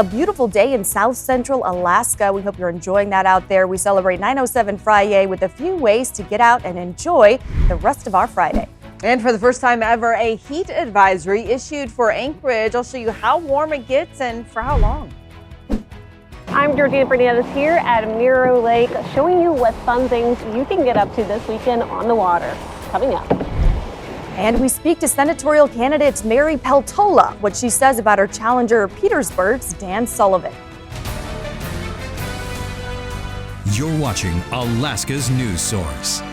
a beautiful day in Southcentral Alaska. We hope you're enjoying that out there. We celebrate 907 Friday with a few ways to get out and enjoy the rest of our Friday. And for the first time ever, a heat advisory issued for Anchorage. I'll show you how warm it gets and for how long. I'm Girdwood here at Mirror Lake, showing you what fun things you can get up to this weekend on the water. Coming up. And we speak to senatorial candidate Mary Peltola, what she says about her challenger Petersburg's Dan Sullivan. You're watching Alaska's news source.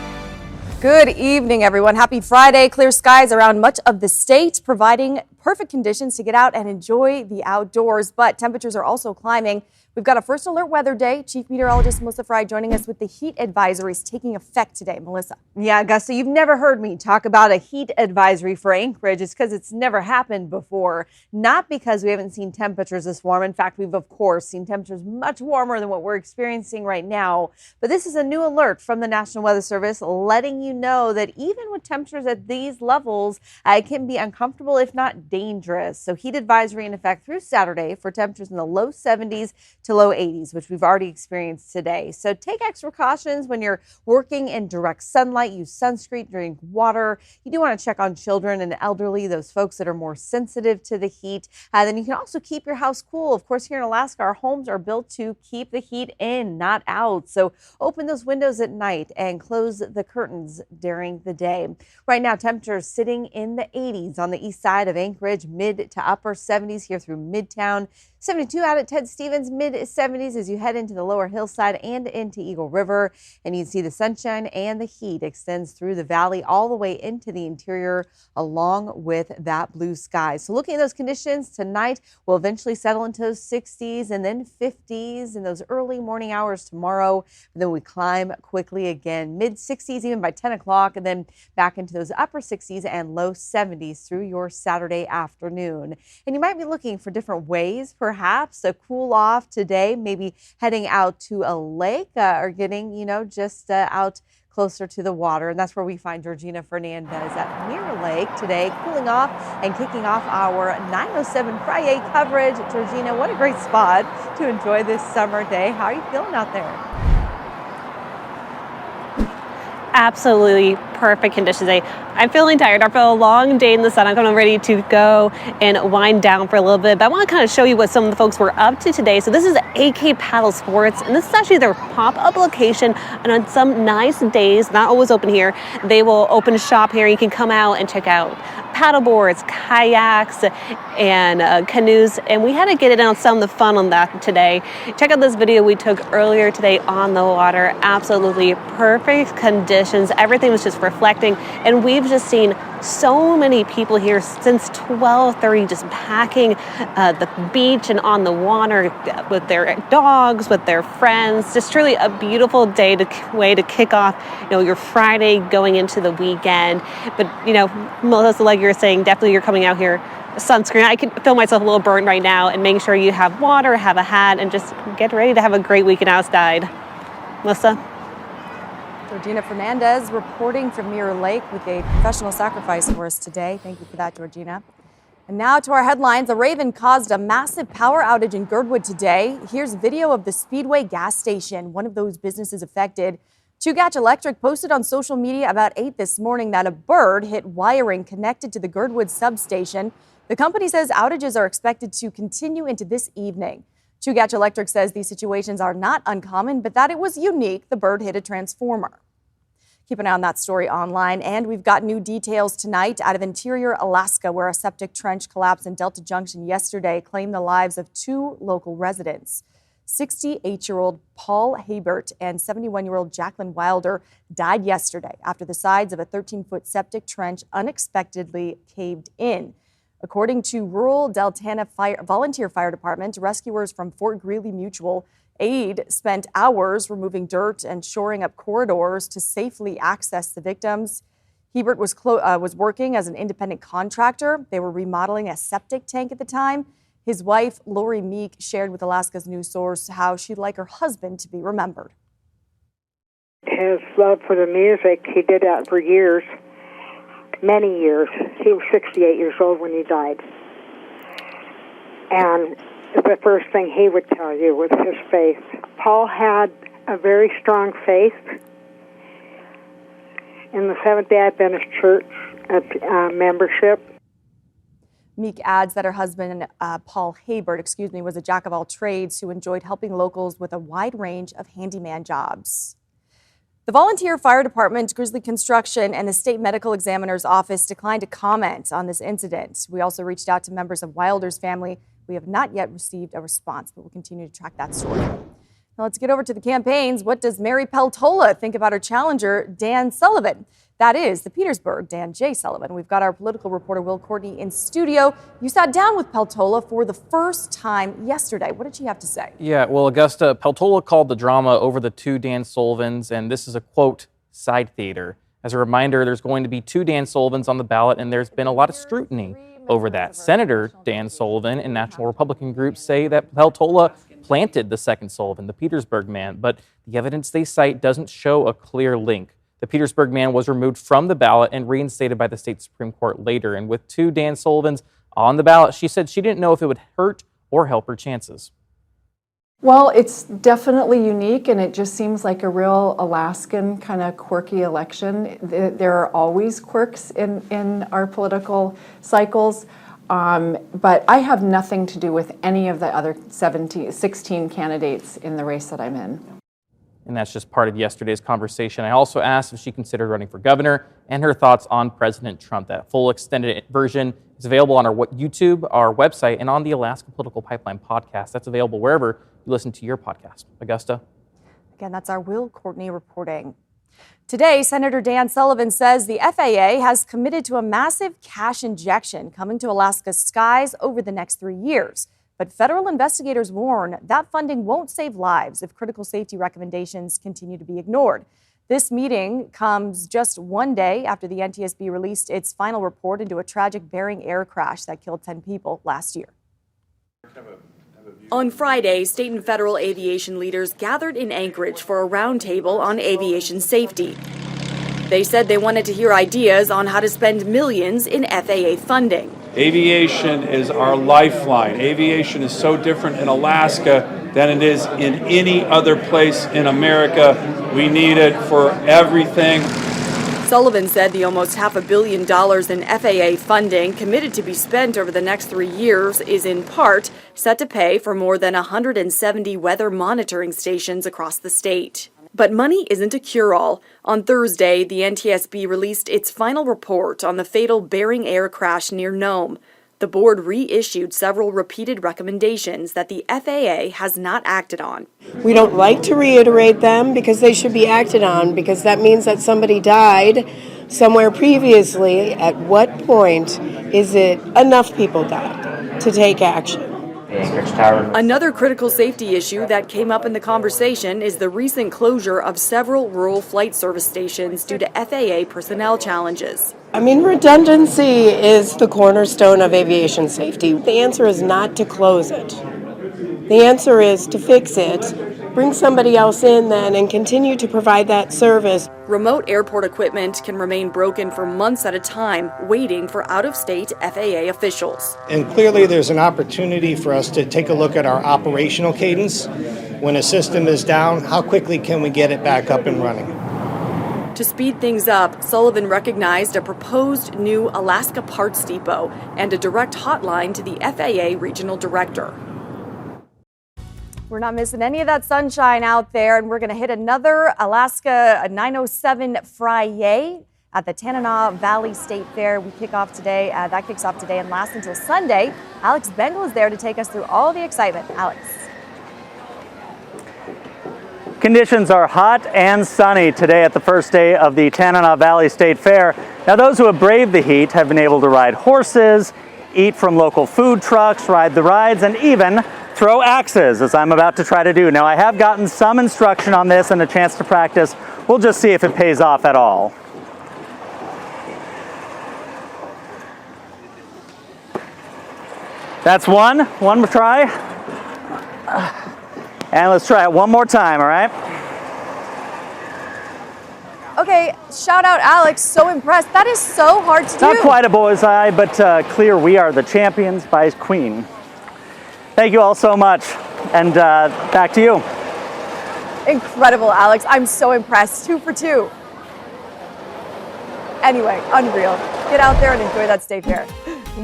Good evening, everyone. Happy Friday. Clear skies around much of the state, providing perfect conditions to get out and enjoy the outdoors. But temperatures are also climbing. We've got a first alert weather day. Chief Meteorologist Melissa Fry joining us with the heat advisories taking effect today. Melissa. Yeah, Augusta, you've never heard me talk about a heat advisory for Anchorage. It's because it's never happened before. Not because we haven't seen temperatures this warm. In fact, we've, of course, seen temperatures much warmer than what we're experiencing right now. But this is a new alert from the National Weather Service letting you know that even with temperatures at these levels, it can be uncomfortable, if not dangerous. So heat advisory in effect through Saturday for temperatures in the low 70s to low 80s, which we've already experienced today. So take extra precautions when you're working in direct sunlight. Use sunscreen, drink water. You do want to check on children and elderly, those folks that are more sensitive to the heat. Then you can also keep your house cool. Of course, here in Alaska, our homes are built to keep the heat in, not out. So open those windows at night and close the curtains during the day. Right now, temperatures sitting in the 80s on the east side of Anchorage, mid to upper 70s here through Midtown. 72 out at Ted Stevens, mid 70s as you head into the lower hillside and into Eagle River. And you can see the sunshine and the heat extends through the valley all the way into the interior along with that blue sky. So looking at those conditions tonight, we'll eventually settle into those 60s and then 50s in those early morning hours tomorrow. And then we climb quickly again, mid 60s even by 10 o'clock and then back into those upper 60s and low 70s through your Saturday afternoon. And you might be looking for different ways perhaps to cool off today, maybe heading out to a lake or getting, just out closer to the water. And that's where we find Georgina Fernandez at Mirror Lake today, cooling off and kicking off our 907 Friday coverage. Georgina, what a great spot to enjoy this summer day. How are you feeling out there? Absolutely perfect conditions today. I'm feeling tired after a long day in the sun. I'm kind of ready to go and wind down for a little bit, but I want to kind of show you what some of the folks were up to today. So this is AK Paddle Sports, and this is actually their pop-up location. And on some nice days, not always open here, they will open shop here. You can come out and check out paddle boards, kayaks, and canoes. And we had to get in on some of the fun on that today. Check out this video we took earlier today on the water. Absolutely perfect conditions. Everything was just reflecting, and we've just seen so many people here since 12:30 just packing the beach and on the water with their dogs, with their friends. Just truly a beautiful way to kick off, your Friday going into the weekend. But, Melissa, like you're saying, definitely you're coming out here. Sunscreen. I can feel myself a little burnt right now, and making sure you have water, have a hat, and just get ready to have a great weekend outside. Melissa? Georgina Fernandez reporting from Mirror Lake with a professional sacrifice for us today. Thank you for that, Georgina. And now to our headlines. A Raven caused a massive power outage in Girdwood today. Here's video of the Speedway gas station, one of those businesses affected. Chugach Electric posted on social media about 8 this morning that a bird hit wiring connected to the Girdwood substation. The company says outages are expected to continue into this evening. Chugach Electric says these situations are not uncommon, but that it was unique. The bird hit a transformer. Keep an eye on that story online. And we've got new details tonight out of interior Alaska, where a septic trench collapsed in Delta Junction yesterday claimed the lives of 2 local residents. 68-year-old Paul Habert and 71-year-old Jacqueline Wilder died yesterday after the sides of a 13-foot septic trench unexpectedly caved in. According to rural Deltana Volunteer Fire Department, rescuers from Fort Greeley Mutual Aid spent hours removing dirt and shoring up corridors to safely access the victims. Hebert was working as an independent contractor. They were remodeling a septic tank at the time. His wife, Lori Meek, shared with Alaska's news source how she'd like her husband to be remembered. His love for the music, he did that for years. Many years. He was 68 years old when he died. And the first thing he would tell you was his faith. Paul had a very strong faith in the Seventh-day Adventist Church membership. Meek adds that her husband, Paul Haybert, was a jack of all trades who enjoyed helping locals with a wide range of handyman jobs. The volunteer fire department, Grizzly Construction, and the state medical examiner's office declined to comment on this incident. We also reached out to members of Wilder's family. We have not yet received a response, but we'll continue to track that story. Now let's get over to the campaigns. What does Mary Peltola think about her challenger, Dan Sullivan? That is the Petersburg Dan J. Sullivan. We've got our political reporter, Will Courtney, in studio. You sat down with Peltola for the first time yesterday. What did she have to say? Yeah, well, Augusta, Peltola called the drama over the two Dan Sullivans, and this is a, quote, side theater. As a reminder, there's going to be two Dan Sullivans on the ballot, and there's been a lot of scrutiny over that. Senator Dan Sullivan and National Republican groups say that Peltola planted the second Sullivan, the Petersburg man, but the evidence they cite doesn't show a clear link. The Petersburg man was removed from the ballot and reinstated by the state Supreme Court later. And with two Dan Sullivans on the ballot, she said she didn't know if it would hurt or help her chances. Well, it's definitely unique, and it just seems like a real Alaskan kind of quirky election. There are always quirks in our political cycles, but I have nothing to do with any of the other 16 candidates in the race that I'm in. And that's just part of yesterday's conversation. I also asked if she considered running for governor and her thoughts on President Trump. That full extended version is available on our YouTube, our website, and on the Alaska Political Pipeline podcast. That's available wherever you listen to your podcast. Augusta? Again, that's our Will Courtney reporting. Today, Senator Dan Sullivan says the FAA has committed to a massive cash injection coming to Alaska's skies over the next 3 years. But federal investigators warn that funding won't save lives if critical safety recommendations continue to be ignored. This meeting comes just one day after the NTSB released its final report into a tragic Bering air crash that killed 10 people last year. On Friday, state and federal aviation leaders gathered in Anchorage for a roundtable on aviation safety. They said they wanted to hear ideas on how to spend millions in FAA funding. Aviation is our lifeline. Aviation is so different in Alaska than it is in any other place in America. We need it for everything. Sullivan said the almost $500 million in FAA funding committed to be spent over the next 3 years is in part set to pay for more than 170 weather monitoring stations across the state. But money isn't a cure-all. On Thursday, the NTSB released its final report on the fatal Bering air crash near Nome. The board reissued several repeated recommendations that the FAA has not acted on. We don't like to reiterate them because they should be acted on, because that means that somebody died somewhere previously. At what point is it enough people died to take action? Another critical safety issue that came up in the conversation is the recent closure of several rural flight service stations due to FAA personnel challenges. I mean, redundancy is the cornerstone of aviation safety. The answer is not to close it. The answer is to fix it, bring somebody else in then, and continue to provide that service. Remote airport equipment can remain broken for months at a time, waiting for out-of-state FAA officials. And clearly there's an opportunity for us to take a look at our operational cadence. When a system is down, how quickly can we get it back up and running? To speed things up, Sullivan recognized a proposed new Alaska Parts Depot and a direct hotline to the FAA regional director. We're not missing any of that sunshine out there, and we're going to hit another Alaska 907 Friday at the Tanana Valley State Fair. We kick off today. That kicks off today and lasts until Sunday. Alex Bengal is there to take us through all the excitement. Alex. Conditions are hot and sunny today at the first day of the Tanana Valley State Fair. Now, those who have braved the heat have been able to ride horses, eat from local food trucks, ride the rides, and even throw axes, as I'm about to try to do. Now, I have gotten some instruction on this and a chance to practice. We'll just see if it pays off at all. That's one try. And let's try it one more time, all right? Okay, shout out Alex, so impressed. That is so hard to do. Not quite a bullseye, but clear we are the champions by Queen. Thank you all so much. And back to you. Incredible, Alex. I'm so impressed. 2 for 2. Anyway, unreal. Get out there and enjoy that state fair.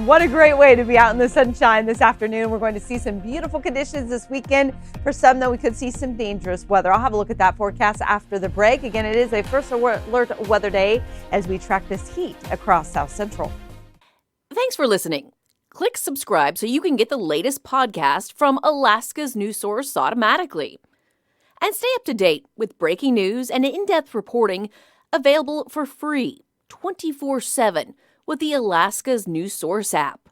What a great way to be out in the sunshine this afternoon. We're going to see some beautiful conditions this weekend. For some, though, we could see some dangerous weather. I'll have a look at that forecast after the break. Again, it is a first alert weather day as we track this heat across South Central. Thanks for listening. Click subscribe so you can get the latest podcast from Alaska's news source automatically. And stay up to date with breaking news and in-depth reporting available for free 24/7 with the Alaska's news source app.